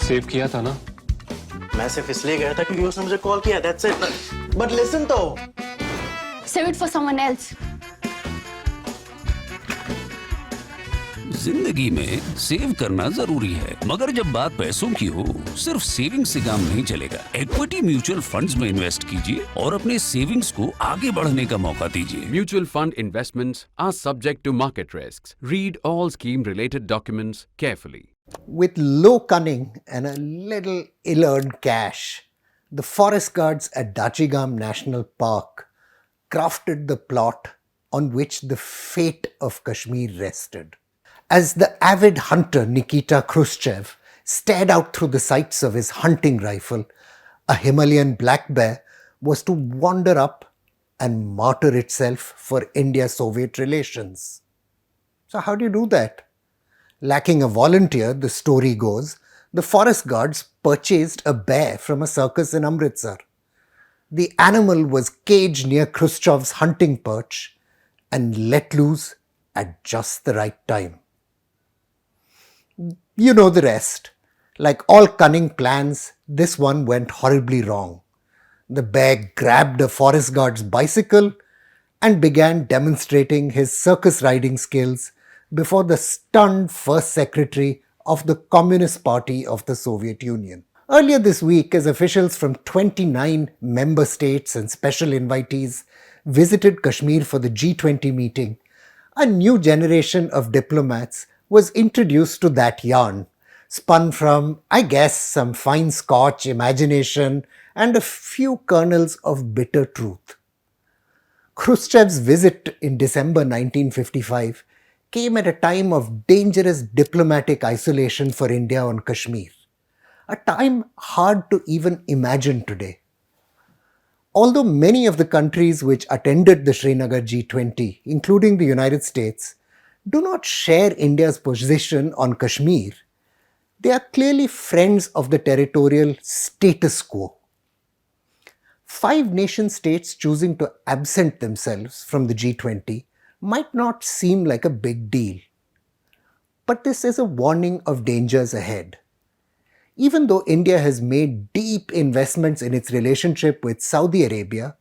Save किया था ना? मैं सिर्फ इसलिए गया था क्योंकि उसने मुझे कॉल किया, that's it. But listen तो. Save it for someone else. जिंदगी में सेव करना जरूरी है, मगर जब बात पैसों की हो, सिर्फ सेविंग से काम नहीं चलेगा। इक्विटी म्यूचुअल फंड्स में इन्वेस्ट कीजिए और अपने सेविंग्स को आगे बढ़ने का मौका दीजिए। Mutual fund investments are subject to market risks. Read all scheme-related documents carefully. With low cunning and a little ill-earned cash, the forest guards at Dachigam National Park crafted the plot on which the fate of Kashmir rested. As the avid hunter Nikita Khrushchev stared out through the sights of his hunting rifle, a Himalayan black bear was to wander up and martyr itself for India-Soviet relations. So how do you do that? Lacking a volunteer, the story goes, the forest guards purchased a bear from a circus in Amritsar. The animal was caged near Khrushchev's hunting perch and let loose at just the right time. You know the rest. Like all cunning plans, this one went horribly wrong. The bear grabbed a forest guard's bicycle and began demonstrating his circus riding skills before the stunned first secretary of the Communist Party of the Soviet Union. Earlier this week, as officials from 29 member states and special invitees visited Kashmir for the G20 meeting, a new generation of diplomats was introduced to that yarn, spun from, I guess, some fine Scotch imagination and a few kernels of bitter truth. Khrushchev's visit in December 1955 came at a time of dangerous diplomatic isolation for India on Kashmir, a time hard to even imagine today. Although many of the countries which attended the Srinagar G20, including the United States, do not share India's position on Kashmir, they are clearly friends of the territorial status quo. 5 nation states choosing to absent themselves from the G20 might not seem like a big deal. But this is a warning of dangers ahead. Even though India has made deep investments in its relationship with Saudi Arabia,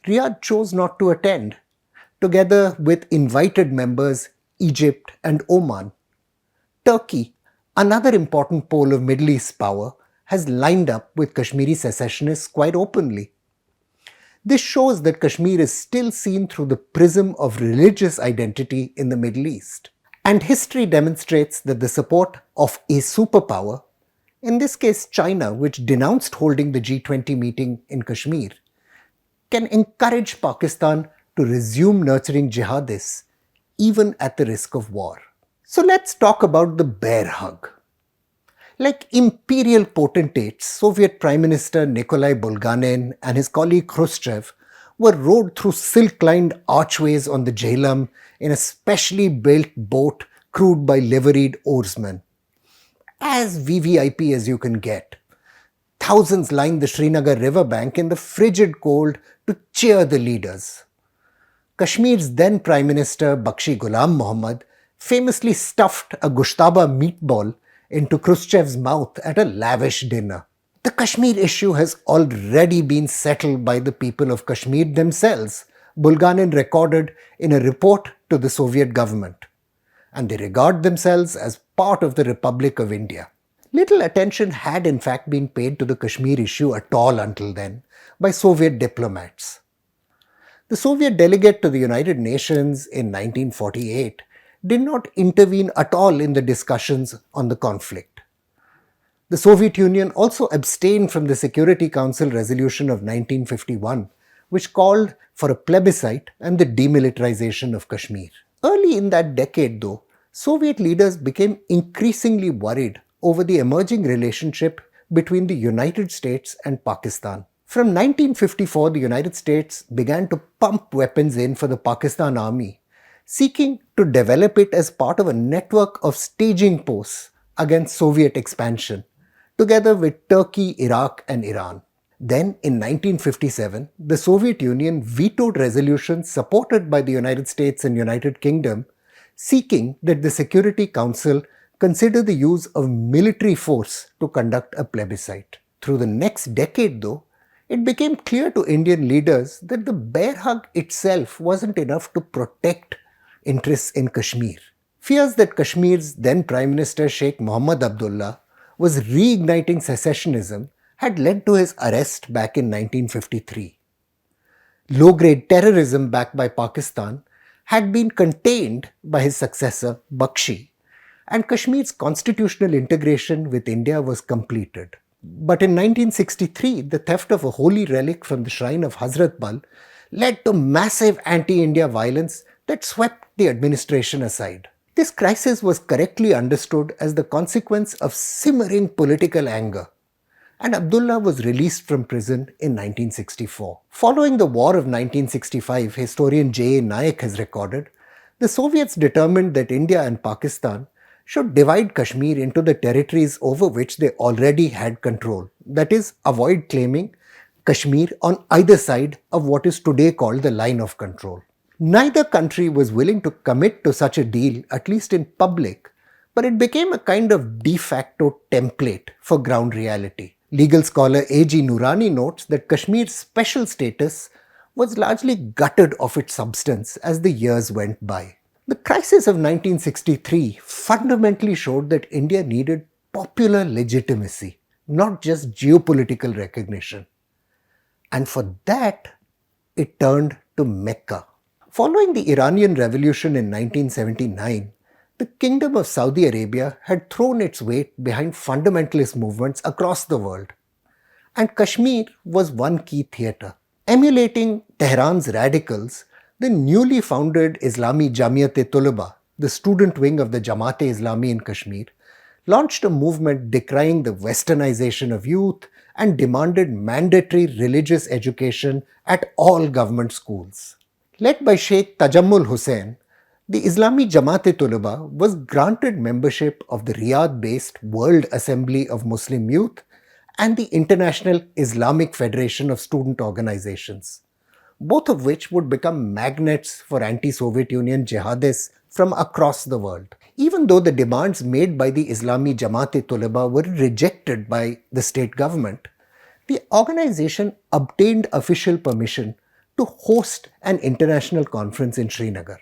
Riyadh chose not to attend, together with invited members Egypt and Oman. Turkey, another important pole of Middle East power, has lined up with Kashmiri secessionists quite openly. This shows that Kashmir is still seen through the prism of religious identity in the Middle East. And history demonstrates that the support of a superpower, in this case China, which denounced holding the G20 meeting in Kashmir, can encourage Pakistan to resume nurturing jihadists, even at the risk of war. So let's talk about the bear hug. Like imperial potentates, Soviet Prime Minister Nikolai Bulganin and his colleague Khrushchev were rowed through silk-lined archways on the Jhelum in a specially built boat crewed by liveried oarsmen. As VVIP as you can get. Thousands lined the Srinagar riverbank in the frigid cold to cheer the leaders. Kashmir's then Prime Minister Bakshi Ghulam Muhammad famously stuffed a Gushtaba meatball into Khrushchev's mouth at a lavish dinner. The Kashmir issue has already been settled by the people of Kashmir themselves, Bulganin recorded in a report to the Soviet government. And they regard themselves as part of the Republic of India. Little attention had in fact been paid to the Kashmir issue at all until then by Soviet diplomats. The Soviet delegate to the United Nations in 1948 did not intervene at all in the discussions on the conflict. The Soviet Union also abstained from the Security Council resolution of 1951, which called for a plebiscite and the demilitarization of Kashmir. Early in that decade, though, Soviet leaders became increasingly worried over the emerging relationship between the United States and Pakistan. From 1954, the United States began to pump weapons in for the Pakistan army, seeking to develop it as part of a network of staging posts against Soviet expansion, together with Turkey, Iraq and Iran. Then, in 1957, the Soviet Union vetoed resolutions supported by the United States and United Kingdom, seeking that the Security Council consider the use of military force to conduct a plebiscite. Through the next decade, though, it became clear to Indian leaders that the bear hug itself wasn't enough to protect interests in Kashmir. Fears that Kashmir's then Prime Minister Sheikh Mohammed Abdullah was reigniting secessionism had led to his arrest back in 1953. Low-grade terrorism backed by Pakistan had been contained by his successor Bakshi, and Kashmir's constitutional integration with India was completed. But in 1963, the theft of a holy relic from the shrine of Hazrat Bal led to massive anti-India violence that swept the administration aside. This crisis was correctly understood as the consequence of simmering political anger, and Abdullah was released from prison in 1964. Following the War of 1965, historian J.A. Nayak has recorded, the Soviets determined that India and Pakistan should divide Kashmir into the territories over which they already had control. That is, avoid claiming Kashmir on either side of what is today called the line of control. Neither country was willing to commit to such a deal, at least in public, but it became a kind of de facto template for ground reality. Legal scholar A.G. Noorani notes that Kashmir's special status was largely gutted of its substance as the years went by. The crisis of 1963 fundamentally showed that India needed popular legitimacy, not just geopolitical recognition. And for that, it turned to Mecca. Following the Iranian Revolution in 1979, the Kingdom of Saudi Arabia had thrown its weight behind fundamentalist movements across the world, and Kashmir was one key theatre. Emulating Tehran's radicals, the newly founded Islami Jamiat-e-Tulaba, the student wing of the Jamaat-e-Islami in Kashmir, launched a movement decrying the westernization of youth and demanded mandatory religious education at all government schools. Led by Sheikh Tajammul Hussain, the Islami Jamaat-e-Tulaba was granted membership of the Riyadh-based World Assembly of Muslim Youth and the International Islamic Federation of Student Organizations, both of which would become magnets for anti-Soviet Union jihadists from across the world. Even though the demands made by the Islami Jamaat-e-Tulaba were rejected by the state government, the organization obtained official permission to host an international conference in Srinagar.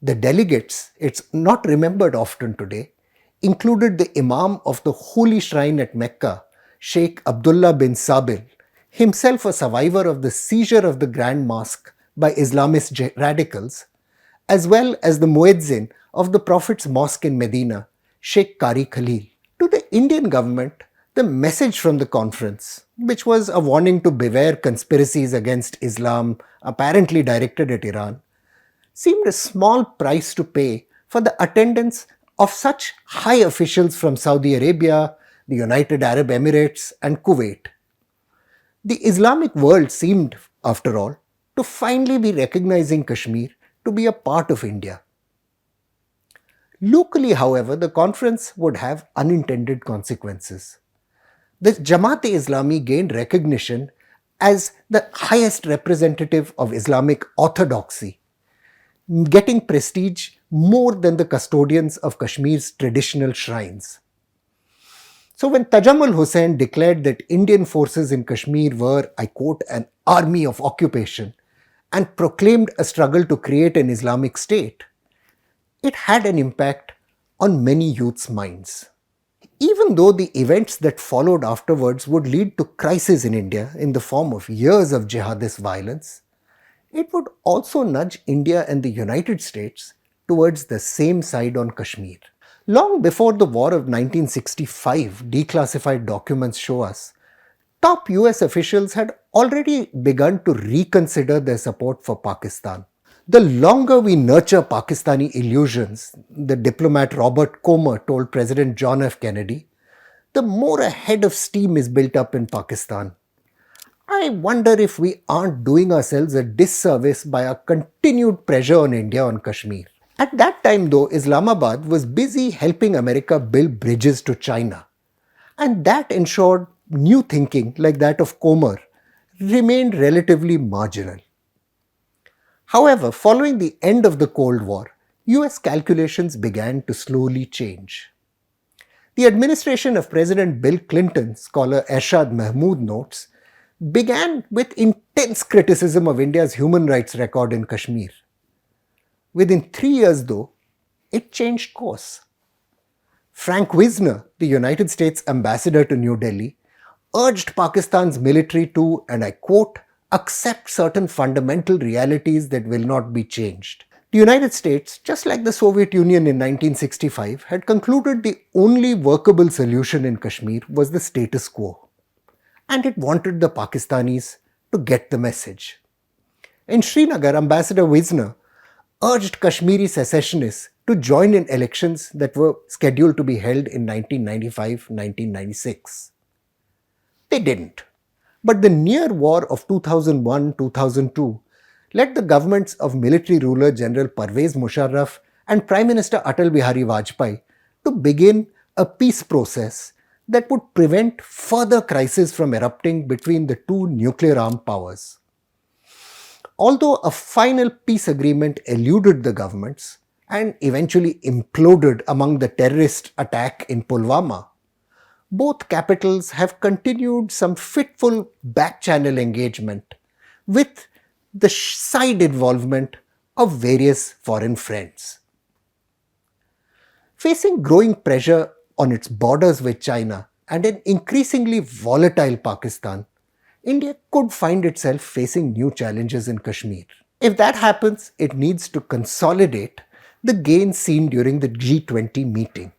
The delegates, it's not remembered often today, included the Imam of the Holy Shrine at Mecca, Sheikh Abdullah bin Sabil, himself a survivor of the seizure of the Grand Mosque by Islamist radicals, as well as the Muezzin of the Prophet's Mosque in Medina, Sheikh Qari Khalil. To the Indian government, the message from the conference, which was a warning to beware conspiracies against Islam apparently directed at Iran, seemed a small price to pay for the attendance of such high officials from Saudi Arabia, the United Arab Emirates, and Kuwait. The Islamic world seemed, after all, to finally be recognizing Kashmir to be a part of India. Locally, however, the conference would have unintended consequences. The Jamaat-e-Islami gained recognition as the highest representative of Islamic orthodoxy, getting prestige more than the custodians of Kashmir's traditional shrines. So when Tajammul Hussain declared that Indian forces in Kashmir were, I quote, an army of occupation, and proclaimed a struggle to create an Islamic state, it had an impact on many youths' minds. Even though the events that followed afterwards would lead to crisis in India in the form of years of jihadist violence, it would also nudge India and the United States towards the same side on Kashmir. Long before the War of 1965, declassified documents show us, top US officials had already begun to reconsider their support for Pakistan. The longer we nurture Pakistani illusions, the diplomat Robert Comer told President John F. Kennedy, the more a head of steam is built up in Pakistan. I wonder if we aren't doing ourselves a disservice by our continued pressure on India on Kashmir. At that time, though, Islamabad was busy helping America build bridges to China, and that ensured new thinking like that of Comer remained relatively marginal. However, following the end of the Cold War, US calculations began to slowly change. The administration of President Bill Clinton, scholar Ershad Mahmood notes, began with intense criticism of India's human rights record in Kashmir. Within 3 years, though, it changed course. Frank Wisner, the United States ambassador to New Delhi, urged Pakistan's military to, and I quote, accept certain fundamental realities that will not be changed. The United States, just like the Soviet Union in 1965, had concluded the only workable solution in Kashmir was the status quo, and it wanted the Pakistanis to get the message. In Srinagar, Ambassador Wisner urged Kashmiri secessionists to join in elections that were scheduled to be held in 1995-1996. They didn't. But the near war of 2001-2002 led the governments of military ruler General Parvez Musharraf and Prime Minister Atal Bihari Vajpayee to begin a peace process that would prevent further crises from erupting between the two nuclear-armed powers. Although a final peace agreement eluded the governments and eventually imploded among the terrorist attack in Pulwama, both capitals have continued some fitful back-channel engagement with the side involvement of various foreign friends. Facing growing pressure on its borders with China and an increasingly volatile Pakistan, India could find itself facing new challenges in Kashmir. If that happens, it needs to consolidate the gains seen during the G20 meeting.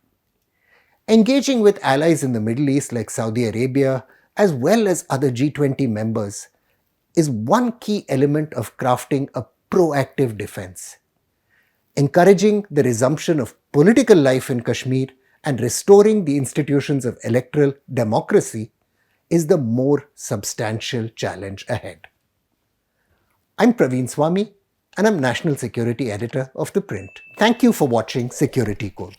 Engaging with allies in the Middle East like Saudi Arabia, as well as other G20 members, is one key element of crafting a proactive defense. Encouraging the resumption of political life in Kashmir and restoring the institutions of electoral democracy is the more substantial challenge ahead. I'm Praveen Swami, and I'm National Security Editor of ThePrint. Thank you for watching Security Code.